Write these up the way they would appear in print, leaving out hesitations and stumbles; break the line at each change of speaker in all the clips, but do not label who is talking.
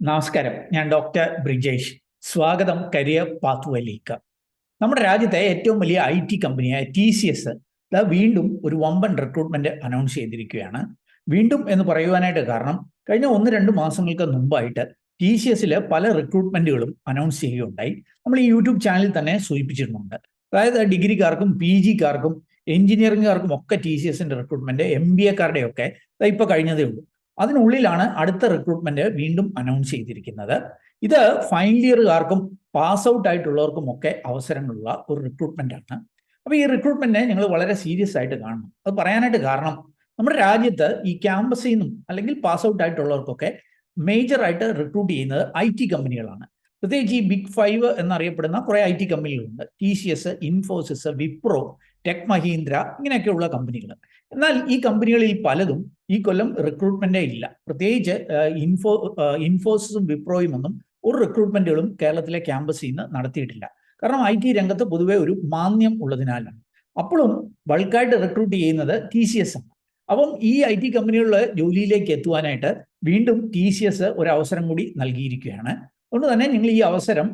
നമസ്കാരം, ഞാൻ ഡോക്ടർ ബ്രിജേഷ്. സ്വാഗതം കരിയർ പാത്വേയിലേക്ക്. നമ്മുടെ രാജ്യത്തെ ഏറ്റവും വലിയ IT കമ്പനിയായ TCS വീണ്ടും ഒരു വമ്പൻ റിക്രൂട്ട്മെന്റ് അനൗൺസ് ചെയ്തിരിക്കുകയാണ്. വീണ്ടും എന്ന് പറയുവാനായിട്ട് കാരണം കഴിഞ്ഞ 1-2 മാസങ്ങൾക്ക് മുമ്പായിട്ട് TCSൽ പല റിക്രൂട്ട്മെന്റുകളും അനൗൺസ് ചെയ്യുകയുണ്ടായി. നമ്മൾ ഈ യൂട്യൂബ് ചാനലിൽ തന്നെ സൂചിപ്പിച്ചിട്ടുണ്ട്. അതായത് ഡിഗ്രിക്കാർക്കും PGക്കാർക്കും എഞ്ചിനീയറിംഗുകാർക്കും ഒക്കെ TCSന്റെ റിക്രൂട്ട്മെന്റ്, MBAക്കാരുടെയൊക്കെ ഇപ്പോൾ കഴിഞ്ഞതേ ഉള്ളൂ. അതിനുള്ളിലാണ് അടുത്ത റിക്രൂട്ട്മെന്റ് വീണ്ടും അനൗൺസ് ചെയ്തിരിക്കുന്നത്. ഇത് ഫൈനൽ ഇയറുകാർക്കും പാസ് ഔട്ട് ആയിട്ടുള്ളവർക്കും ഒക്കെ അവസരങ്ങളുള്ള ഒരു റിക്രൂട്ട്മെന്റ് ആണ്. അപ്പോൾ ഈ റിക്രൂട്ട്മെന്റിനെ ഞങ്ങൾ വളരെ സീരിയസ് ആയിട്ട് കാണണം. അത് പറയാനായിട്ട് കാരണം നമ്മുടെ രാജ്യത്ത് ഈ ക്യാമ്പസിൽ നിന്നും അല്ലെങ്കിൽ പാസ് ഔട്ട് ആയിട്ടുള്ളവർക്കൊക്കെ മേജറായിട്ട് റിക്രൂട്ട് ചെയ്യുന്നത് IT കമ്പനികളാണ്. പ്രത്യേകിച്ച് ഈ ബിഗ് 5 എന്നറിയപ്പെടുന്ന കുറേ IT കമ്പനികളുണ്ട്. TCS, Infosys, Wipro, tech Mahindra, ഇങ്ങനെയൊക്കെയുള്ള കമ്പനികൾ. എന്നാൽ ഈ കമ്പനികളിൽ പലതും ഈ കൊല്ലം റിക്രൂട്ട്മെന്റേ ഇല്ല. പ്രത്യേകിച്ച് ഇൻഫോസിസും വിപ്രോയും ഒന്നും ഒരു റിക്രൂട്ട്മെന്റുകളും കേരളത്തിലെ ക്യാമ്പസിൽ നിന്ന് നടത്തിയിട്ടില്ല. കാരണം IT രംഗത്ത് പൊതുവെ ഒരു മാന്ദ്യം ഉള്ളതിനാലാണ്. അപ്പോഴും ബൾക്കായിട്ട് റിക്രൂട്ട് ചെയ്യുന്നത് TCS ആണ്. അപ്പം ഈ IT കമ്പനികളിലെ ജോലിയിലേക്ക് എത്തുവാനായിട്ട് വീണ്ടും TCS ഒരു അവസരം കൂടി നൽകിയിരിക്കുകയാണ്. അതുകൊണ്ട് തന്നെ നിങ്ങൾ ഈ അവസരം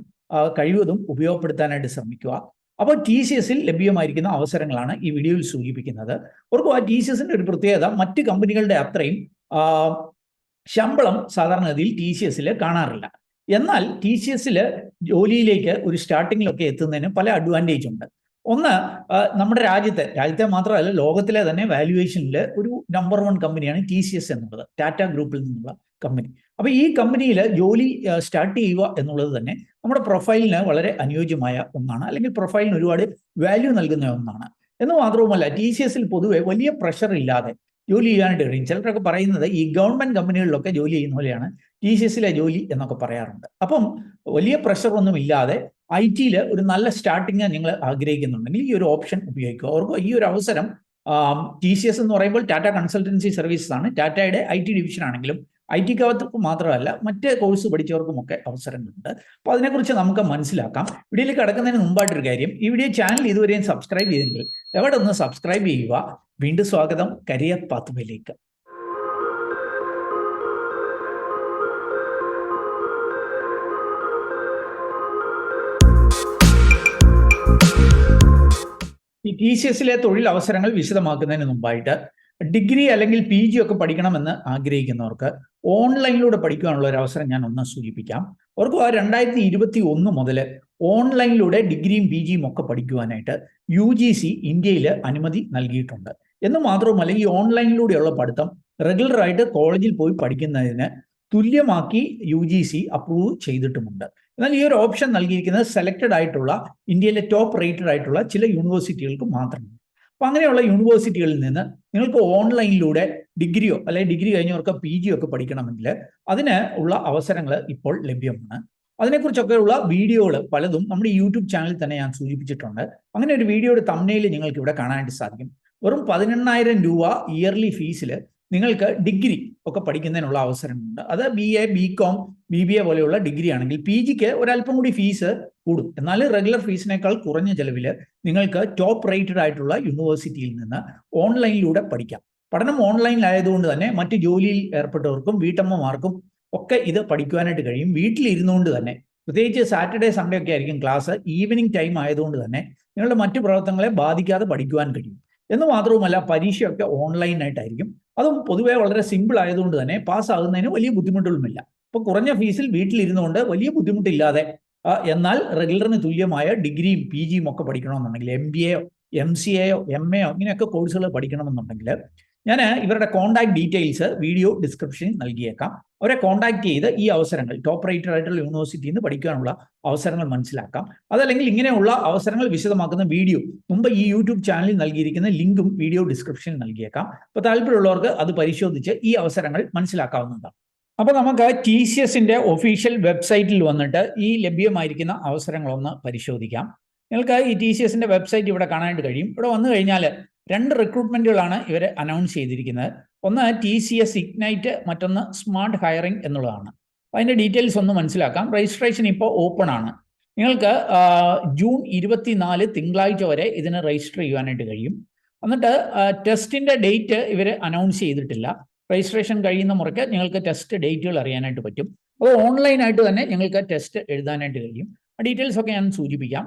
കഴിവതും ഉപയോഗപ്പെടുത്താനായിട്ട് ശ്രമിക്കുക. അപ്പോൾ TCSൽ ലഭ്യമായിരിക്കുന്ന അവസരങ്ങളാണ് ഈ വീഡിയോയിൽ സൂചിപ്പിക്കുന്നത്. ഓർക്കുക, TCSന്റെ ഒരു പ്രത്യേകത മറ്റ് കമ്പനികളുടെ അത്രയും ശമ്പളം സാധാരണഗതിയിൽ TCSൽ കാണാറില്ല. എന്നാൽ TCSൽ ജോലിയിലേക്ക് ഒരു സ്റ്റാർട്ടിങ്ങിലൊക്കെ എത്തുന്നതിന് പല അഡ്വാൻറ്റേജ് ഉണ്ട്. ഒന്ന്, നമ്മുടെ രാജ്യത്തെ മാത്രമല്ല ലോകത്തിലെ തന്നെ വാല്യുവേഷനിൽ ഒരു നമ്പർ 1 കമ്പനിയാണ് TCS എന്നുള്ളത്, ടാറ്റ ഗ്രൂപ്പിൽ നിന്നുള്ള കമ്പനി. അപ്പോൾ ഈ കമ്പനിയിൽ ജോലി സ്റ്റാർട്ട് ചെയ്യുക എന്നുള്ളത് തന്നെ നമ്മുടെ പ്രൊഫൈലിന് വളരെ അനുയോജ്യമായ ഒന്നാണ്, അല്ലെങ്കിൽ പ്രൊഫൈലിന് ഒരുപാട് വാല്യൂ നൽകുന്ന ഒന്നാണ്. എന്ന് മാത്രവുമല്ല, TCSൽ പൊതുവെ വലിയ പ്രഷർ ഇല്ലാതെ ജോലി ചെയ്യാനായിട്ട് കഴിയും. ചിലരൊക്കെ പറയുന്നത് ഈ ഗവൺമെന്റ് കമ്പനികളിലൊക്കെ ജോലി ചെയ്യുന്ന പോലെയാണ് TCSലെ ജോലി എന്നൊക്കെ പറയാറുണ്ട്. അപ്പം വലിയ പ്രഷർ ഒന്നും ഇല്ലാതെ IT ഒരു നല്ല സ്റ്റാർട്ടിങ് നിങ്ങൾ ആഗ്രഹിക്കുന്നുണ്ടെങ്കിൽ ഈ ഒരു ഓപ്ഷൻ ഉപയോഗിക്കുക. ഓർക്കുക, ഈ ഒരു അവസരം TCS എന്ന് പറയുമ്പോൾ ടാറ്റ കൺസൾട്ടൻസി സർവീസസ് ആണ്. ടാറ്റയുടെ IT ഡിവിഷൻ ആണെങ്കിലും IT-ക്കകർക്ക് മാത്രമല്ല മറ്റ് കോഴ്സ് പഠിച്ചവർക്കുമൊക്കെ അവസരങ്ങളുണ്ട്. അപ്പോൾ അതിനെക്കുറിച്ച് നമുക്ക് മനസ്സിലാക്കാം. വീഡിയോയിലേക്ക് കടക്കുന്നതിന് മുമ്പായിട്ടൊരു കാര്യം, ഈ വീഡിയോ ചാനൽ ഇതുവരെയും സബ്സ്ക്രൈബ് ചെയ്തെങ്കിൽ എവിടെ ഒന്ന് സബ്സ്ക്രൈബ് ചെയ്യുക. വീണ്ടും സ്വാഗതം കരിയർ പാത്വേയിലേക്ക്. ഈ TCSലെ തൊഴിൽ അവസരങ്ങൾ വിശദമാക്കുന്നതിന് മുമ്പായിട്ട് ഡിഗ്രി അല്ലെങ്കിൽ PG ഒക്കെ പഠിക്കണമെന്ന് ആഗ്രഹിക്കുന്നവർക്ക് ഓൺലൈനിലൂടെ പഠിക്കാനുള്ള ഒരു അവസരം ഞാൻ ഒന്ന് സൂചിപ്പിക്കാം. അവർക്ക് 2021 മുതൽ ഓൺലൈനിലൂടെ ഡിഗ്രിയും PGയും ഒക്കെ പഠിക്കുവാനായിട്ട് UGC ഇന്ത്യയിൽ അനുമതി നൽകിയിട്ടുണ്ട്. എന്ന് മാത്രവുമല്ല, ഈ ഓൺലൈനിലൂടെയുള്ള പഠിത്തം റെഗുലറായിട്ട് കോളേജിൽ പോയി പഠിക്കുന്നതിന് തുല്യമാക്കി UGC അപ്രൂവ് ചെയ്തിട്ടുമുണ്ട്. എന്നാൽ ഈ ഒരു ഓപ്ഷൻ നൽകിയിരിക്കുന്നത് സെലക്റ്റഡ് ആയിട്ടുള്ള ഇന്ത്യയിലെ ടോപ്പ് റേറ്റഡ് ആയിട്ടുള്ള ചില യൂണിവേഴ്സിറ്റികൾക്ക് മാത്രമാണ്. അപ്പോൾ അങ്ങനെയുള്ള യൂണിവേഴ്സിറ്റികളിൽ നിന്ന് നിങ്ങൾക്ക് ഓൺലൈനിലൂടെ ഡിഗ്രിയോ അല്ലെങ്കിൽ ഡിഗ്രി കഴിഞ്ഞവർക്ക് PG ഒക്കെ പഠിക്കണമെങ്കിൽ അതിന് ഉള്ള അവസരങ്ങൾ ഇപ്പോൾ ലഭ്യമാണ്. അതിനെക്കുറിച്ചൊക്കെയുള്ള വീഡിയോകൾ പലതും നമ്മുടെ യൂട്യൂബ് ചാനലിൽ തന്നെ ഞാൻ സൂചിപ്പിച്ചിട്ടുണ്ട്. അങ്ങനെ ഒരു വീഡിയോയുടെ തംബ്നെയിൽ നിങ്ങൾക്ക് ഇവിടെ കാണാനായിട്ട് സാധിക്കും. വെറും 18,000 രൂപ ഇയർലി ഫീസിൽ നിങ്ങൾക്ക് ഡിഗ്രി ഒക്കെ പഠിക്കുന്നതിനുള്ള അവസരമുണ്ട്. അത് BA, BCom, BBA പോലെയുള്ള ഡിഗ്രി ആണെങ്കിൽ PGക്ക് ഒരല്പം കൂടി ഫീസ് കൂടും. എന്നാൽ റെഗുലർ ഫീസിനേക്കാൾ കുറഞ്ഞ ചെലവിൽ നിങ്ങൾക്ക് ടോപ്പ് റേറ്റഡ് ആയിട്ടുള്ള യൂണിവേഴ്സിറ്റിയിൽ നിന്ന് ഓൺലൈനിലൂടെ പഠിക്കാം. പഠനം ഓൺലൈനിലായതുകൊണ്ട് തന്നെ മറ്റ് ജോലിയിൽ ഏർപ്പെട്ടവർക്കും വീട്ടമ്മമാർക്കും ഒക്കെ ഇത് പഠിക്കുവാനായിട്ട് കഴിയും. വീട്ടിലിരുന്നുകൊണ്ട് തന്നെ, പ്രത്യേകിച്ച് സാറ്റർഡേ സൺഡേ ഒക്കെ ആയിരിക്കും ക്ലാസ്, ഈവനിങ് ടൈം ആയതുകൊണ്ട് തന്നെ നിങ്ങളുടെ മറ്റു പ്രവർത്തനങ്ങളെ ബാധിക്കാതെ പഠിക്കുവാൻ കഴിയും. എന്ന് മാത്രവുമല്ല, പരീക്ഷയൊക്കെ ഓൺലൈനായിട്ടായിരിക്കും. അതും പൊതുവെ വളരെ സിമ്പിൾ ആയതുകൊണ്ട് തന്നെ പാസ്സാകുന്നതിന് വലിയ ബുദ്ധിമുട്ടുകളുമില്ല. അപ്പോൾ കുറഞ്ഞ ഫീസിൽ വീട്ടിലിരുന്നുകൊണ്ട് വലിയ ബുദ്ധിമുട്ടില്ലാതെ എന്നാൽ റെഗുലറിന് തുല്യമായ ഡിഗ്രിയും PGയും ഒക്കെ പഠിക്കണമെന്നുണ്ടെങ്കിൽ MBAയോ MCAയോ MAയോ ഇങ്ങനെയൊക്കെ കോഴ്സുകൾ പഠിക്കണമെന്നുണ്ടെങ്കിൽ ഞാൻ ഇവരുടെ കോൺടാക്ട് ഡീറ്റെയിൽസ് വീഡിയോ ഡിസ്ക്രിപ്ഷനിൽ നൽകിയേക്കാം. അവരെ കോൺടാക്ട് ചെയ്ത് ഈ അവസരങ്ങൾ ടോപ്പ് റേറ്റഡ് ആയിട്ടുള്ള യൂണിവേഴ്സിറ്റിയിൽ നിന്ന് പഠിക്കാനുള്ള അവസരങ്ങൾ മനസ്സിലാക്കാം. അതല്ലെങ്കിൽ ഇങ്ങനെയുള്ള അവസരങ്ങൾ വിശദമാക്കുന്ന വീഡിയോ മുമ്പ് ഈ യൂട്യൂബ് ചാനലിൽ നൽകിയിരിക്കുന്ന ലിങ്കും വീഡിയോ ഡിസ്ക്രിപ്ഷനിൽ നൽകിയേക്കാം. അപ്പോൾ താല്പര്യമുള്ളവർക്ക് അത് പരിശോധിച്ച് ഈ അവസരങ്ങൾ മനസ്സിലാക്കാവുന്നതാണ്. അപ്പോൾ നമുക്ക് TCSന്റെ ഒഫീഷ്യൽ വെബ്സൈറ്റിൽ വന്നിട്ട് ഈ ലഭ്യമായിരിക്കുന്ന അവസരങ്ങളൊന്ന് പരിശോധിക്കാം. നിങ്ങൾക്ക് ഈ TCSന്റെ വെബ്സൈറ്റ് ഇവിടെ കാണാനായിട്ട് കഴിയും. ഇവിടെ വന്നു കഴിഞ്ഞാൽ 2 റിക്രൂട്ട്മെന്റുകളാണ് ഇവർ അനൗൺസ് ചെയ്തിരിക്കുന്നത്. ഒന്ന് TCS ഇഗ്നൈറ്റ്, മറ്റൊന്ന് സ്മാർട്ട് ഹയറിംഗ് എന്നുള്ളതാണ്. അപ്പോൾ അതിൻ്റെ ഡീറ്റെയിൽസ് ഒന്ന് മനസ്സിലാക്കാം. രജിസ്ട്രേഷൻ ഇപ്പോൾ ഓപ്പൺ ആണ്. നിങ്ങൾക്ക് ജൂൺ 24 തിങ്കളാഴ്ച വരെ ഇതിന് രജിസ്റ്റർ ചെയ്യാനായിട്ട് കഴിയും. എന്നിട്ട് ടെസ്റ്റിൻ്റെ ഡേറ്റ് ഇവർ അനൗൺസ് ചെയ്തിട്ടില്ല. രജിസ്ട്രേഷൻ കഴിയുന്ന മുറയ്ക്ക് നിങ്ങൾക്ക് ടെസ്റ്റ് ഡേറ്റുകൾ അറിയാനായിട്ട് പറ്റും. അപ്പോൾ ഓൺലൈനായിട്ട് തന്നെ നിങ്ങൾക്ക് ടെസ്റ്റ് എഴുതാനായിട്ട് കഴിയും. ആ ഡീറ്റെയിൽസ് ഒക്കെ ഞാൻ സൂചിപ്പിക്കാം.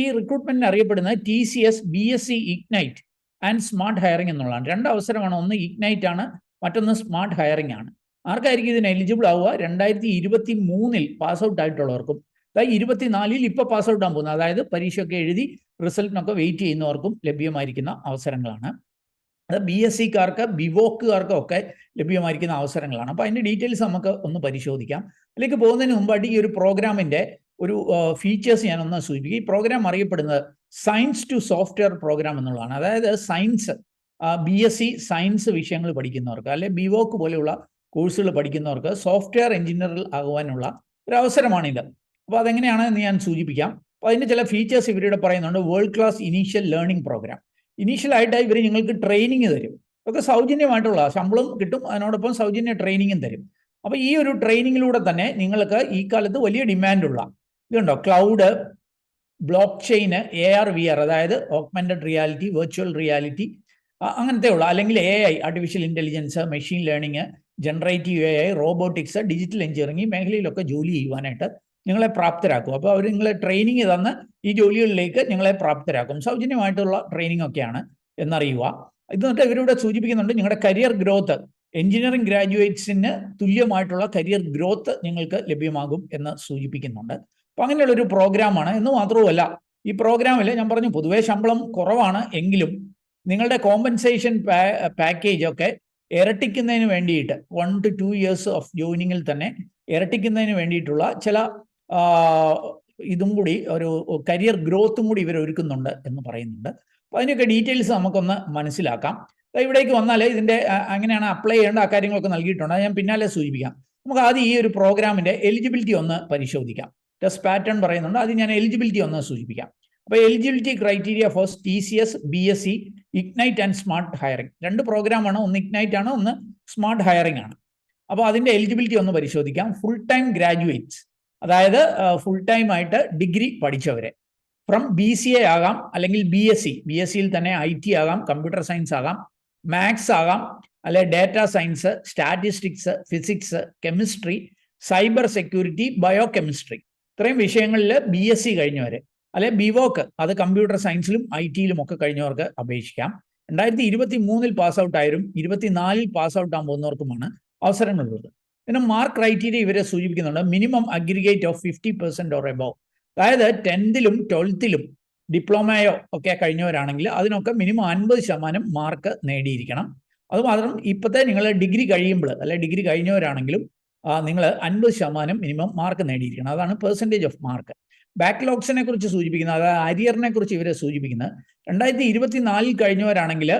ഈ റിക്രൂട്ട്മെന്റിന് അറിയപ്പെടുന്നത് TCS BSc ignite and smart hiring എന്നുള്ളതാണ്. 2 അവസരമാണ്. ഒന്ന് ഇഗ്നൈറ്റ് ആണ്, മറ്റൊന്ന് സ്മാർട്ട് ഹയറിംഗ് ആണ്. ആർക്കായിരിക്കും ഇതിന് എലിജിബിൾ ആവുക? 2023 പാസ് ഔട്ട് ആയിട്ടുള്ളവർക്കും 24 ഇപ്പോൾ പാസ് ഔട്ട് ആകാൻ പോകുന്നത്, അതായത് പരീക്ഷയൊക്കെ എഴുതി റിസൾട്ടിനൊക്കെ വെയിറ്റ് ചെയ്യുന്നവർക്കും ലഭ്യമായിരിക്കുന്ന അവസരങ്ങളാണ്. അത് BScക്കാർക്ക് ബിവോക്കുകാർക്കും ഒക്കെ ലഭ്യമായിരിക്കുന്ന അവസരങ്ങളാണ്. അപ്പോൾ അതിൻ്റെ ഡീറ്റെയിൽസ് നമുക്ക് ഒന്ന് പരിശോധിക്കാം. അതിലേക്ക് പോകുന്നതിന് മുമ്പായിട്ട് ഈ ഒരു പ്രോഗ്രാമിൻ്റെ ഒരു ഫീച്ചേഴ്സ് ഞാനൊന്ന് സൂചിപ്പിക്കും. ഈ പ്രോഗ്രാം അറിയപ്പെടുന്നത് സയൻസ് ടു സോഫ്റ്റ്വെയർ പ്രോഗ്രാം എന്നുള്ളതാണ്. അതായത് സയൻസ് BSc സയൻസ് വിഷയങ്ങൾ പഠിക്കുന്നവർക്ക്, അല്ലെ ബിവോക്ക് പോലെയുള്ള കോഴ്സുകൾ പഠിക്കുന്നവർക്ക് സോഫ്റ്റ്വെയർ എഞ്ചിനീയർ ആകുവാനുള്ള ഒരു അവസരമാണിത്. അപ്പോൾ അതെങ്ങനെയാണ് എന്ന് ഞാൻ സൂചിപ്പിക്കാം. അപ്പോൾ അതിൻ്റെ ചില ഫീച്ചേഴ്സ് ഇവരുടെ പറയുന്നുണ്ട്. World class initial learning program. ഇനീഷ്യലായിട്ട് ഇവർ നിങ്ങൾക്ക് ട്രെയിനിങ് തരും. അതൊക്കെ സൗജന്യമായിട്ടുള്ള, ശമ്പളം കിട്ടും, അതിനോടൊപ്പം സൗജന്യ ട്രെയിനിങ്ങും തരും. അപ്പോൾ ഈ ഒരു ട്രെയിനിങ്ങിലൂടെ തന്നെ നിങ്ങൾക്ക് ഈ കാലത്ത് വലിയ ഡിമാൻഡുള്ള ഇതുണ്ടോ, ക്ലൗഡ്, ബ്ലോക്ക് ചെയിന്, AR VR, അതായത് ഓഗ്മെന്റഡ് റിയാലിറ്റി, വെർച്വൽ റിയാലിറ്റി, അങ്ങനത്തെയുള്ള, അല്ലെങ്കിൽ AI artificial intelligence, machine learning, generative AI, robotics, digital engineering, ഈ മേഖലയിലൊക്കെ ജോലി ചെയ്യുവാനായിട്ട് നിങ്ങളെ പ്രാപ്തരാക്കും. അപ്പോൾ അവർ നിങ്ങളെ ട്രെയിനിങ് തന്ന് ഈ ജോലികളിലേക്ക് നിങ്ങളെ പ്രാപ്തരാക്കും. സൗജന്യമായിട്ടുള്ള ട്രെയിനിങ് ഒക്കെയാണ് എന്നറിയുക. എന്നിട്ട് ഇവരിവിടെ സൂചിപ്പിക്കുന്നുണ്ട് നിങ്ങളുടെ കരിയർ ഗ്രോത്ത്, എഞ്ചിനീയറിംഗ് ഗ്രാജുവേറ്റ്സിന് തുല്യമായിട്ടുള്ള കരിയർ ഗ്രോത്ത് നിങ്ങൾക്ക് ലഭ്യമാകും എന്ന് സൂചിപ്പിക്കുന്നുണ്ട്. അപ്പോൾ അങ്ങനെയുള്ളൊരു പ്രോഗ്രാമാണ്. എന്ന് മാത്രവുമല്ല, ഈ പ്രോഗ്രാമിൽ ഞാൻ പറഞ്ഞു പൊതുവേ ശമ്പളം കുറവാണ് എങ്കിലും നിങ്ങളുടെ കോമ്പൻസേഷൻ പാക്കേജ് ഒക്കെ ഇരട്ടിക്കുന്നതിന് വേണ്ടിയിട്ട് 1 to 2 years ഓഫ് ജോയിനിങ്ങിൽ തന്നെ ഇരട്ടിക്കുന്നതിന് വേണ്ടിയിട്ടുള്ള ചില ഇതും കൂടി, ഒരു കരിയർ ഗ്രോത്തും കൂടി ഇവർ ഒരുക്കുന്നുണ്ട് എന്ന് പറയുന്നുണ്ട്. അപ്പോൾ അതിൻ്റെയൊക്കെ ഡീറ്റെയിൽസ് നമുക്കൊന്ന് മനസ്സിലാക്കാം. ഇവിടേക്ക് വന്നാൽ ഇതിൻ്റെ അങ്ങനെയാണ് അപ്ലൈ ചെയ്യേണ്ട ആ കാര്യങ്ങളൊക്കെ നൽകിയിട്ടുണ്ട്. അത് ഞാൻ പിന്നാലെ സൂചിപ്പിക്കാം. നമുക്ക് ആദ്യം ഈ ഒരു പ്രോഗ്രാമിൻ്റെ എലിജിബിലിറ്റി ഒന്ന് പരിശോധിക്കാം. ടെസ്റ്റ് പാറ്റേൺ പറയുന്നുണ്ട്, അത് ഞാൻ എലിജിബിലിറ്റി ഒന്ന് സൂചിപ്പിക്കാം. അപ്പോൾ eligibility criteria four TCS BSc ignite and smart hiring, 2 പ്രോഗ്രാമാണ്. ഒന്ന് ഇഗ്നൈറ്റ് ആണ്, ഒന്ന് സ്മാർട്ട് ഹയറിംഗ് ആണ്. അപ്പോൾ അതിൻ്റെ എലിജിബിലിറ്റി ഒന്ന് പരിശോധിക്കാം. ഫുൾ ടൈം ഗ്രാജുവേറ്റ്സ്, അതായത് ഫുൾ ടൈം ആയിട്ട് ഡിഗ്രി പഠിച്ചവരെ, ഫ്രം BCA ആകാം, അല്ലെങ്കിൽ BScയിൽ തന്നെ IT ആകാം, കമ്പ്യൂട്ടർ സയൻസ് ആകാം, മാത്സ് ആകാം, അല്ലെ data science, statistics, physics, chemistry, cyber security, bio chemistry, ഇത്രയും വിഷയങ്ങളിൽ BSc കഴിഞ്ഞവരെ, അല്ലെ ബിവോക്ക്, അത് കമ്പ്യൂട്ടർ സയൻസിലും IT-ലും ഒക്കെ കഴിഞ്ഞവർക്ക് അപേക്ഷിക്കാം. 2023 പാസ് ഔട്ട് ആയവരും 24 പാസ് ഔട്ട് ആകാൻ പോകുന്നവർക്കുമാണ് അവസരങ്ങളുള്ളത്. പിന്നെ മാർക്ക് ക്രൈറ്റീരിയ ഇവരെ സൂചിപ്പിക്കുന്നുണ്ട്. Minimum aggregate of 50% or above, അതായത് 10th-ലും 12th-ലും ഡിപ്ലോമയോ ഒക്കെ കഴിഞ്ഞവരാണെങ്കിൽ അതിനൊക്കെ മിനിമം 50% മാർക്ക് നേടിയിരിക്കണം. അതുമാത്രം ഇപ്പോഴത്തെ നിങ്ങൾ ഡിഗ്രി കഴിയുമ്പോൾ, അല്ലെ ഡിഗ്രി കഴിഞ്ഞവരാണെങ്കിലും നിങ്ങൾ 50% മിനിമം മാർക്ക് നേടിയിരിക്കണം. അതാണ് പെർസെൻറ്റേജ് ഓഫ് മാർക്ക്. ബാക്ക്ലോഗ്സിനെ കുറിച്ച് സൂചിപ്പിക്കുന്നത്, അതായത് അരിയറിനെ കുറിച്ച് ഇവരെ സൂചിപ്പിക്കുന്നത്, 2024 കഴിഞ്ഞവരാണെങ്കിൽ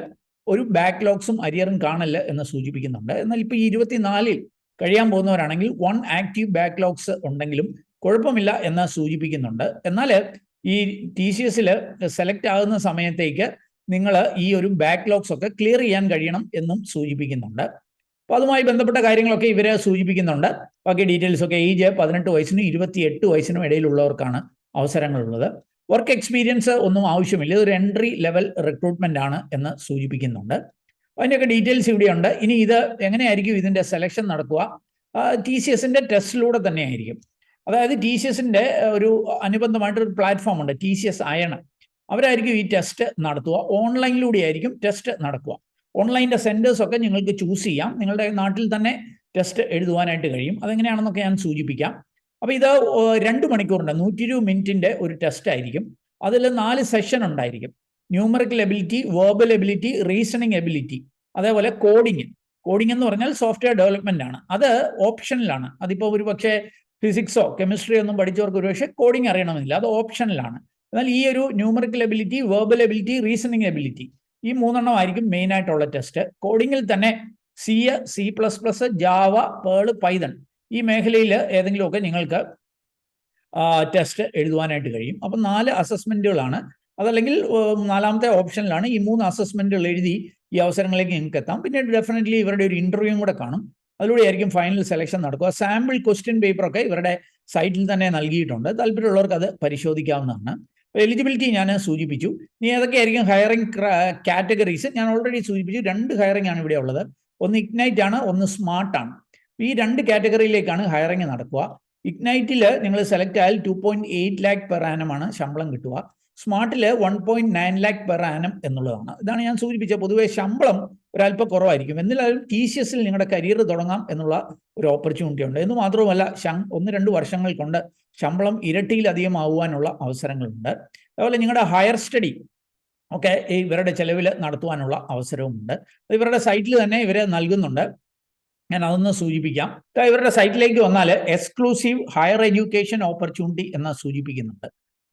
ഒരു ബാക്ക്ലോഗ്സും അരിയറും കാണില്ല എന്ന് സൂചിപ്പിക്കുന്നുണ്ട്. എന്നാൽ ഇപ്പോൾ ഈ 24 കഴിയാൻ പോകുന്നവരാണെങ്കിൽ 1 ആക്റ്റീവ് ബാക്ക്ലോഗ്സ് ഉണ്ടെങ്കിലും കുഴപ്പമില്ല എന്ന് സൂചിപ്പിക്കുന്നുണ്ട്. എന്നാൽ ഈ TCS-ൽ സെലക്ട് ആകുന്ന സമയത്തേക്ക് നിങ്ങൾ ഈ ഒരു ബാക്ക്ലോഗ്സ് ഒക്കെ ക്ലിയർ ചെയ്യാൻ കഴിയണം എന്നും സൂചിപ്പിക്കുന്നുണ്ട്. അപ്പോൾ അതുമായി ബന്ധപ്പെട്ട കാര്യങ്ങളൊക്കെ ഇവരെ സൂചിപ്പിക്കുന്നുണ്ട്. ബാക്കി ഡീറ്റെയിൽസ് ഒക്കെ ഏജ് 18 വയസ്സിനും 28 വയസ്സിനും ഇടയിലുള്ളവർക്കാണ് അവസരങ്ങളുള്ളത്. വർക്ക് എക്സ്പീരിയൻസ് ഒന്നും ആവശ്യമില്ല, ഇതൊരു എൻട്രി ലെവൽ റിക്രൂട്ട്മെന്റ് ആണ് എന്ന് സൂചിപ്പിക്കുന്നുണ്ട്. അതിൻ്റെയൊക്കെ ഡീറ്റെയിൽസ് ഇവിടെയുണ്ട്. ഇനി ഇത് എങ്ങനെയായിരിക്കും ഇതിൻ്റെ സെലക്ഷൻ നടക്കുക? TCS-ന്റെ ടെസ്റ്റിലൂടെ തന്നെ ആയിരിക്കും. അതായത് TCS-ന്റെ ഒരു അനുബന്ധമായിട്ടൊരു പ്ലാറ്റ്ഫോം ഉണ്ട്, TCS അയൺ. അവരായിരിക്കും ഈ ടെസ്റ്റ് നടത്തുക. ഓൺലൈനിലൂടെ ആയിരിക്കും ടെസ്റ്റ് നടക്കുക. ഓൺലൈൻ്റെ സെൻറ്റേഴ്സ് ഒക്കെ നിങ്ങൾക്ക് ചൂസ് ചെയ്യാം. നിങ്ങളുടെ നാട്ടിൽ തന്നെ ടെസ്റ്റ് എഴുതുവാനായിട്ട് കഴിയും. അതെങ്ങനെയാണെന്നൊക്കെ ഞാൻ സൂചിപ്പിക്കാം. അപ്പോൾ ഇത് 2 മണിക്കൂറിൻ്റെ 120 മിനിറ്റിൻ്റെ ഒരു ടെസ്റ്റ് ആയിരിക്കും. അതിൽ 4 സെഷൻ ഉണ്ടായിരിക്കും. Numerical ability, verbal ability, reasoning ability, അതേപോലെ കോഡിങ്. കോഡിംഗ് എന്ന് പറഞ്ഞാൽ സോഫ്റ്റ്വെയർ ഡെവലപ്മെന്റ് ആണ്. അത് ഓപ്ഷനിലാണ്. അതിപ്പോൾ ഒരു പക്ഷേ ഫിസിക്സോ കെമിസ്ട്രിയോ ഒന്നും പഠിച്ചവർക്ക് ഒരുപക്ഷെ കോഡിംഗ് അറിയണമെന്നില്ല, അത് ഓപ്ഷനിലാണ്. എന്നാൽ ഈ ഒരു numerical ability, verbal ability, reasoning ability, ഈ 3 ആയിരിക്കും മെയിൻ ആയിട്ടുള്ള ടെസ്റ്റ്. കോഡിങ്ങിൽ തന്നെ C++, ജാവ, പേൾ, പൈതൺ ഈ മേഖലയിൽ ഏതെങ്കിലുമൊക്കെ നിങ്ങൾക്ക് ടെസ്റ്റ് എഴുതുവാനായിട്ട് കഴിയും. അപ്പം 4 അസസ്മെന്റുകളാണ്. അതല്ലെങ്കിൽ 4ാമത്തെ ഓപ്ഷനിലാണ്. ഈ 3 അസസ്മെന്റുകൾ എഴുതി ഈ അവസരങ്ങളിലേക്ക് നിങ്ങൾക്ക് എത്താം. പിന്നീട് ഡെഫിനറ്റ്ലി ഇവരുടെ ഒരു ഇന്റർവ്യൂവും കൂടെ കാണും. അതിലൂടെ ആയിരിക്കും ഫൈനൽ സെലക്ഷൻ നടക്കുക. സാമ്പിൾ ക്വസ്റ്റ്യൻ പേപ്പറൊക്കെ ഇവരുടെ സൈറ്റിൽ തന്നെ നൽകിയിട്ടുണ്ട്. താല്പര്യമുള്ളവർക്ക് അത് പരിശോധിക്കാവുന്നതാണ്. എലിജിബിലിറ്റി ഞാൻ സൂചിപ്പിച്ചു. ഇനി ഏതൊക്കെയായിരിക്കും ഹയറിംഗ് കാറ്റഗറീസ്? ഞാൻ ഓൾറെഡി സൂചിപ്പിച്ചു. 2 ഹയറിംഗ് ആണ് ഇവിടെ ഉള്ളത്. ഒന്ന് ഇഗ്നൈറ്റ് ആണ്, ഒന്ന് സ്മാർട്ട് ആണ്. ഈ 2 കാറ്റഗറിയിലേക്കാണ് ഹയറിംഗ് നടക്കുക. ഇഗ്നൈറ്റിൽ നിങ്ങൾ സെലക്ട് ആയാൽ 2.8 lakh പെർ ആനമാണ് ശമ്പളം കിട്ടുക. സ്മാർട്ടിൽ 1.9 lakh പെർ ആനം എന്നുള്ളതാണ്. ഇതാണ് ഞാൻ സൂചിപ്പിച്ച പൊതുവെ ശമ്പളം ഒരല്പം കുറവായിരിക്കും. എന്നിരുന്നാലും TCS നിങ്ങളുടെ കരിയർ തുടങ്ങാം എന്നുള്ള ഒരു ഓപ്പർച്യൂണിറ്റി ഉണ്ട്. എന്ന് മാത്രവുമല്ല 1-2 വർഷങ്ങൾ കൊണ്ട് ശമ്പളം ഇരട്ടിയിലധികം ആവുവാനുള്ള അവസരങ്ങളുണ്ട്. അതുപോലെ നിങ്ങളുടെ ഹയർ സ്റ്റഡി ഒക്കെ ഇവരുടെ ചെലവിൽ നടത്തുവാനുള്ള അവസരവുമുണ്ട്. ഇവരുടെ സൈറ്റിൽ തന്നെ ഇവർ നൽകുന്നുണ്ട്. ഞാൻ അതൊന്ന് സൂചിപ്പിക്കാം. ഇവരുടെ സൈറ്റിലേക്ക് വന്നാൽ എക്സ്ക്ലൂസീവ് ഹയർ എഡ്യൂക്കേഷൻ ഓപ്പർച്യൂണിറ്റി എന്ന് സൂചിപ്പിക്കുന്നുണ്ട്.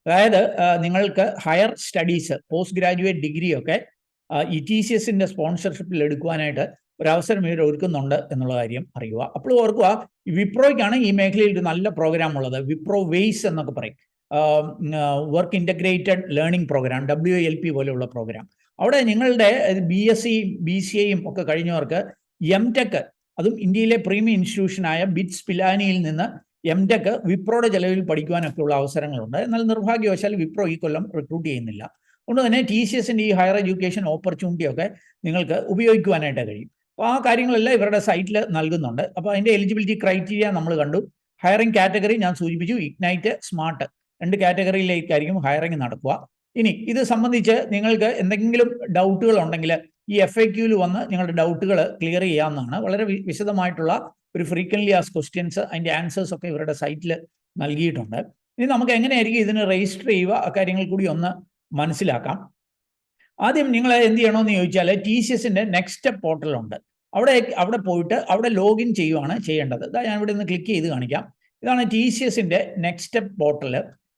അതായത് നിങ്ങൾക്ക് higher studies, post graduate degree ഒക്കെ ഈ TCS സ്പോൺസർഷിപ്പിൽ എടുക്കുവാനായിട്ട് ഒരവസരം ഇവർ ഒരുക്കുന്നുണ്ട് എന്നുള്ള കാര്യം അറിയുക. അപ്പോൾ ഓർക്കുക, വിപ്രോയ്ക്കാണ് ഈ മേഖലയിൽ ഒരു നല്ല പ്രോഗ്രാം ഉള്ളത്. വിപ്രോ വെയ്സ് എന്നൊക്കെ പറയും, work integrated learning program, WLP പോലെയുള്ള പ്രോഗ്രാം. അവിടെ നിങ്ങളുടെ BSc BCAയും ഒക്കെ കഴിഞ്ഞവർക്ക് MTech, അതും ഇന്ത്യയിലെ പ്രീമിയം ഇൻസ്റ്റിറ്റ്യൂഷനായ ബിറ്റ്സ് പിലാനിയിൽ നിന്ന് MTech വിപ്രോയുടെ ചെലവിൽ പഠിക്കുവാനൊക്കെയുള്ള അവസരങ്ങളുണ്ട്. എന്നാൽ നിർഭാഗ്യവശാൽ വിപ്രോ ഈ കൊല്ലം റിക്രൂട്ട് ചെയ്യുന്നില്ല. അതുകൊണ്ട് തന്നെ TCS ഈ ഹയർ എഡ്യൂക്കേഷൻ ഓപ്പർച്യൂണിറ്റി ഒക്കെ നിങ്ങൾക്ക് ഉപയോഗിക്കുവാനായിട്ട് കഴിയും. അപ്പോൾ ആ കാര്യങ്ങളെല്ലാം ഇവരുടെ സൈറ്റിൽ നൽകുന്നുണ്ട്. അപ്പോൾ അതിൻ്റെ എലിജിബിലിറ്റി ക്രൈറ്റീരിയ നമ്മൾ കണ്ടു. ഹയറിംഗ് കാറ്റഗറി ഞാൻ സൂചിപ്പിച്ചു, ഇഗ്നൈറ്റ്, സ്മാർട്ട് 2 കാറ്റഗറിയിലേക്കായിരിക്കും ഹയറിംഗ് നടക്കുക. ഇനി ഇത് സംബന്ധിച്ച് നിങ്ങൾക്ക് എന്തെങ്കിലും ഡൗട്ടുകൾ ഉണ്ടെങ്കിൽ ഈ FAQയിൽ വന്ന് നിങ്ങളുടെ ഡൗട്ടുകൾ ക്ലിയർ ചെയ്യാവുന്നതാണ്. വളരെ വിശദമായിട്ടുള്ള ഒരു ഫ്രീക്വൻലി ആസ്ക്ഡ് ക്വസ്റ്റ്യൻസ്, അതിൻ്റെ ആൻസേഴ്സ് ഒക്കെ ഇവരുടെ സൈറ്റിൽ നൽകിയിട്ടുണ്ട്. ഇനി നമുക്ക് എങ്ങനെയായിരിക്കും ഇതിന് രജിസ്റ്റർ ചെയ്യുക, അക്കാര്യങ്ങൾ കൂടി ഒന്ന് മനസ്സിലാക്കാം. ആദ്യം നിങ്ങൾ എന്ത് ചെയ്യണമെന്ന് ചോദിച്ചാൽ TCS നെക്സ്റ്റ് സ്റ്റെപ്പ് പോർട്ടലുണ്ട്. അവിടെ പോയിട്ട് അവിടെ ലോഗിൻ ചെയ്യുകയാണ് ചെയ്യേണ്ടത്. ഇതാ ഞാൻ ഇവിടെ നിന്ന് ക്ലിക്ക് ചെയ്ത് കാണിക്കാം. ഇതാണ് TCS നെക്സ്റ്റ് സ്റ്റെപ്പ് പോർട്ടൽ.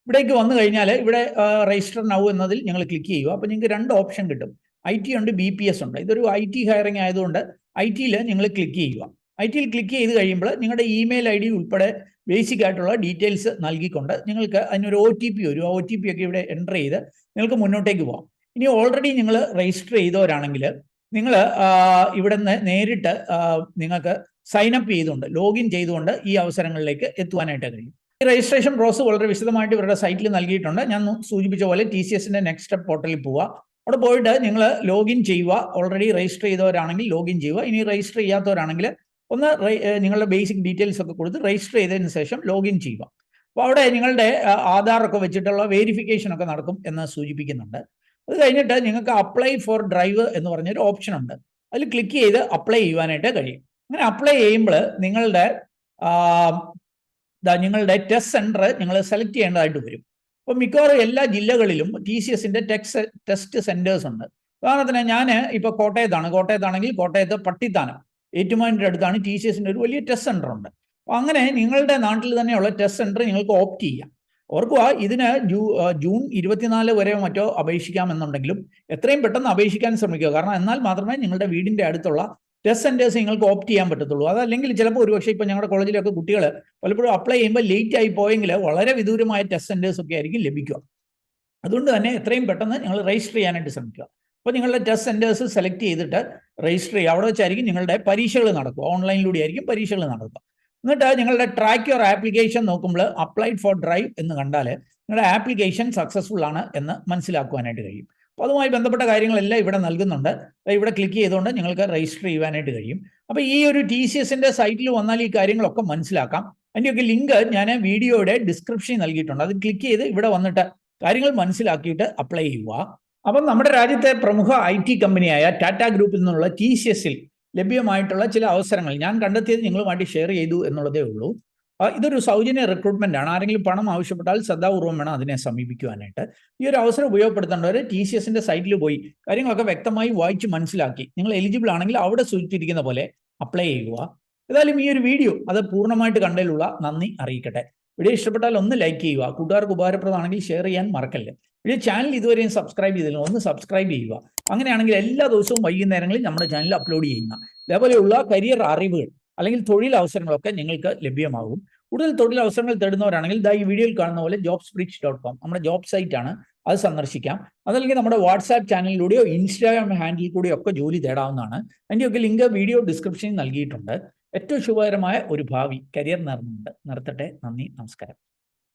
ഇവിടേക്ക് വന്നു കഴിഞ്ഞാൽ ഇവിടെ രജിസ്റ്റർ നൗ എന്നതിൽ നിങ്ങൾ ക്ലിക്ക് ചെയ്യുക. അപ്പോൾ നിങ്ങൾക്ക് 2 ഓപ്ഷൻ കിട്ടും. IT ഉണ്ട്, BPS ഉണ്ട്. ഇതൊരു IT ഹയറിംഗ് ആയതുകൊണ്ട് ITയിൽ നിങ്ങൾ ക്ലിക്ക് ചെയ്യുക. ITയിൽ ക്ലിക്ക് ചെയ്ത് കഴിയുമ്പോൾ നിങ്ങളുടെ ഇമെയിൽ ID ഉൾപ്പെടെ ബേസിക് ആയിട്ടുള്ള ഡീറ്റെയിൽസ് നൽകിക്കൊണ്ട് നിങ്ങൾക്ക് അതിനൊരു OTP വരും. ആ OTP ഒക്കെ ഇവിടെ എൻ്റർ ചെയ്ത് നിങ്ങൾക്ക് മുന്നോട്ടേക്ക് പോകാം. ഇനി ഓൾറെഡി നിങ്ങൾ രജിസ്റ്റർ ചെയ്തവരാണെങ്കിൽ നിങ്ങൾ ഇവിടെ നിന്ന് നേരിട്ട് നിങ്ങൾക്ക് സൈൻ അപ്പ് ചെയ്തുകൊണ്ട്, ലോഗിൻ ചെയ്തുകൊണ്ട് ഈ അവസരങ്ങളിലേക്ക് എത്തുവാനായിട്ട് കഴിയും. ഈ രജിസ്ട്രേഷൻ പ്രോസസ്സ് വളരെ വിശദമായിട്ട് ഇവരുടെ സൈറ്റിൽ നൽകിയിട്ടുണ്ട്. ഞാൻ സൂചിപ്പിച്ച പോലെ TCS നെക്സ്റ്റ് സ്റ്റെപ്പ് പോർട്ടലിൽ പോവുക. അവിടെ പോയിട്ട് നിങ്ങൾ ലോഗിൻ ചെയ്യുക. ഓൾറെഡി രജിസ്റ്റർ ചെയ്തവരാണെങ്കിൽ ലോഗിൻ ചെയ്യുക. ഇനി രജിസ്റ്റർ ചെയ്യാത്തവരാണെങ്കിൽ ഒന്ന് നിങ്ങളുടെ ബേസിക് ഡീറ്റെയിൽസ് ഒക്കെ കൊടുത്ത് രജിസ്റ്റർ ചെയ്തതിന് ശേഷം ലോഗിൻ ചെയ്യുക. അപ്പോൾ അവിടെ നിങ്ങളുടെ ആധാറൊക്കെ വെച്ചിട്ടുള്ള വെരിഫിക്കേഷൻ ഒക്കെ നടക്കും എന്ന് സൂചിപ്പിക്കുന്നുണ്ട്. അത് കഴിഞ്ഞിട്ട് നിങ്ങൾക്ക് അപ്ലൈ ഫോർ ഡ്രൈവ് എന്ന് പറഞ്ഞൊരു ഓപ്ഷൻ ഉണ്ട്. അതിൽ ക്ലിക്ക് ചെയ്ത് അപ്ലൈ ചെയ്യുവാനായിട്ട് കഴിയും. അങ്ങനെ അപ്ലൈ ചെയ്യുമ്പോൾ നിങ്ങളുടെ ടെസ്റ്റ് സെൻറ്റർ നിങ്ങൾ സെലക്ട് ചെയ്യേണ്ടതായിട്ട് വരും. അപ്പോൾ മിക്കവാറും എല്ലാ ജില്ലകളിലും TCS ടെസ്റ്റ് സെൻറ്റേഴ്സ് ഉണ്ട്. ഉദാഹരണത്തിന് ഞാൻ ഇപ്പോൾ കോട്ടയത്താണെങ്കിൽ കോട്ടയത്ത് പട്ടിത്താനം, ഏറ്റുമാനൂരിൻ്റെ അടുത്താണ് TCS ഒരു വലിയ ടെസ്റ്റ് സെൻറ്റർ ഉണ്ട്. അപ്പോൾ അങ്ങനെ നിങ്ങളുടെ നാട്ടിൽ തന്നെയുള്ള ടെസ്റ്റ് സെൻറ്റർ നിങ്ങൾക്ക് ഓപ്റ്റ് ചെയ്യാം. ഓർക്കുക, ഇതിന് ജൂൺ 24 വരെ മറ്റോ അപേക്ഷിക്കാമെന്നുണ്ടെങ്കിലും എത്രയും പെട്ടെന്ന് അപേക്ഷിക്കാൻ ശ്രമിക്കുക. കാരണം എന്നാൽ മാത്രമേ നിങ്ങളുടെ വീടിൻ്റെ അടുത്തുള്ള ടെസ്റ്റ് സെൻറ്റേഴ്സ് നിങ്ങൾക്ക് ഓപ്റ്റ് ചെയ്യാൻ പറ്റത്തുള്ളൂ. അതല്ലെങ്കിൽ ചിലപ്പോൾ ഒരുപക്ഷെ ഇപ്പോൾ ഞങ്ങളുടെ കോളേജിലൊക്കെ കുട്ടികൾ പലപ്പോഴും അപ്ലൈ ചെയ്യുമ്പോൾ ലേറ്റ് ആയി പോയെങ്കിൽ വളരെ വിദൂരമായ ടെസ്റ്റ് സെൻറ്റേഴ്സ് ഒക്കെ ആയിരിക്കും ലഭിക്കുക. അതുകൊണ്ട് തന്നെ എത്രയും പെട്ടെന്ന് നിങ്ങൾ രജിസ്റ്റർ ചെയ്യാനായിട്ട് ശ്രമിക്കുക. അപ്പോൾ നിങ്ങളുടെ ടെസ്റ്റ് സെൻറ്റേഴ്സ് സെലക്ട് ചെയ്തിട്ട് രജിസ്റ്റർ ചെയ്യുക. അവിടെ വെച്ചായിരിക്കും നിങ്ങളുടെ പരീക്ഷകൾ നടക്കുക. ഓൺലൈനിലൂടെ ആയിരിക്കും പരീക്ഷകൾ നടക്കുക. എന്നിട്ട് നിങ്ങളുടെ ട്രാക്ക് യുവർ ആപ്ലിക്കേഷൻ നോക്കുമ്പോൾ അപ്ലൈഡ് ഫോർ ഡ്രൈവ് എന്ന് കണ്ടാൽ നിങ്ങളുടെ ആപ്ലിക്കേഷൻ സക്സസ്ഫുൾ ആണ് എന്ന് മനസ്സിലാക്കുവാനായിട്ട് കഴിയും. അപ്പോൾ അതുമായി ബന്ധപ്പെട്ട കാര്യങ്ങളെല്ലാം ഇവിടെ നൽകുന്നുണ്ട്. ഇവിടെ ക്ലിക്ക് ചെയ്തുകൊണ്ട് നിങ്ങൾക്ക് രജിസ്റ്റർ ചെയ്യുവാനായിട്ട് കഴിയും. അപ്പോൾ ഈ ഒരു TCS സൈറ്റിൽ വന്നാൽ ഈ കാര്യങ്ങളൊക്കെ മനസ്സിലാക്കാം. അതിൻ്റെയൊക്കെ ലിങ്ക് ഞാൻ വീഡിയോയുടെ ഡിസ്ക്രിപ്ഷനിൽ നൽകിയിട്ടുണ്ട്. അത് ക്ലിക്ക് ചെയ്ത് ഇവിടെ വന്നിട്ട് കാര്യങ്ങൾ മനസ്സിലാക്കിയിട്ട് അപ്ലൈ ചെയ്യുക. അപ്പം നമ്മുടെ രാജ്യത്തെ പ്രമുഖ IT കമ്പനിയായ ടാറ്റ ഗ്രൂപ്പിൽ നിന്നുള്ള TCS ലഭ്യമായിട്ടുള്ള ചില അവസരങ്ങൾ ഞാൻ കണ്ടെത്തിയത് നിങ്ങളുമായിട്ട് ഷെയർ ചെയ്തു എന്നുള്ളതേ ഉള്ളൂ. ഇതൊരു സൗജന്യ റിക്രൂട്ട്മെന്റ് ആണ്. ആരെങ്കിലും പണം ആവശ്യപ്പെട്ടാൽ ശ്രദ്ധാപൂർവ്വം വേണം അതിനെ സമീപിക്കുവാനായിട്ട്. ഈ ഒരു അവസരം ഉപയോഗപ്പെടുത്തേണ്ടവർ TCS സൈറ്റിൽ പോയി കാര്യങ്ങളൊക്കെ വ്യക്തമായി വായിച്ച് മനസ്സിലാക്കി നിങ്ങൾ എലിജിബിൾ ആണെങ്കിൽ അവിടെ സൂചിച്ചിരിക്കുന്ന പോലെ അപ്ലൈ ചെയ്യുക. ഏതായാലും ഈ ഒരു വീഡിയോ അത് പൂർണ്ണമായിട്ട് കണ്ടതിലുള്ള നന്ദി അറിയിക്കട്ടെ. വീഡിയോ ഇഷ്ടപ്പെട്ടാൽ ഒന്ന് ലൈക്ക് ചെയ്യുക. കൂട്ടുകാർക്ക് ഉപകാരപ്രദമാണെങ്കിൽ ഷെയർ ചെയ്യാൻ മറക്കല്ലേ. വീഡിയോ ചാനൽ ഇതുവരെയും സബ്സ്ക്രൈബ് ചെയ്തില്ല, ഒന്ന് സബ്സ്ക്രൈബ് ചെയ്യുക. അങ്ങനെയാണെങ്കിൽ എല്ലാ ദിവസവും വൈകുന്നേരങ്ങളിൽ നമ്മുടെ ചാനൽ അപ്ലോഡ് ചെയ്യുന്ന ഇതേപോലെയുള്ള കരിയർ അറിവുകൾ അല്ലെങ്കിൽ തൊഴിൽ അവസരങ്ങളൊക്കെ നിങ്ങൾക്ക് ലഭ്യമാകും. കൂടുതൽ തൊഴിൽ അവസരങ്ങൾ തേടുന്നവരാണെങ്കിൽ ഈ വീഡിയോയിൽ കാണുന്ന പോലെ jobsbridge.com നമ്മുടെ ജോബ് സൈറ്റാണ്, അത് സന്ദർശിക്കാം. അതല്ലെങ്കിൽ നമ്മുടെ വാട്സാപ്പ് ചാനലിലൂടെയോ ഇൻസ്റ്റാഗ്രാം ഹാൻഡിൽ കൂടെയോ ഒക്കെ ജോലി തേടാവുന്നതാണ്. അതിൻ്റെയൊക്കെ ലിങ്ക് വീഡിയോ ഡിസ്ക്രിപ്ഷനിൽ നൽകിയിട്ടുണ്ട്. ഏറ്റവും ശുഭകരമായ ഒരു ഭാവി കരിയർ നിർത്തട്ടെ. നന്ദി, നമസ്കാരം.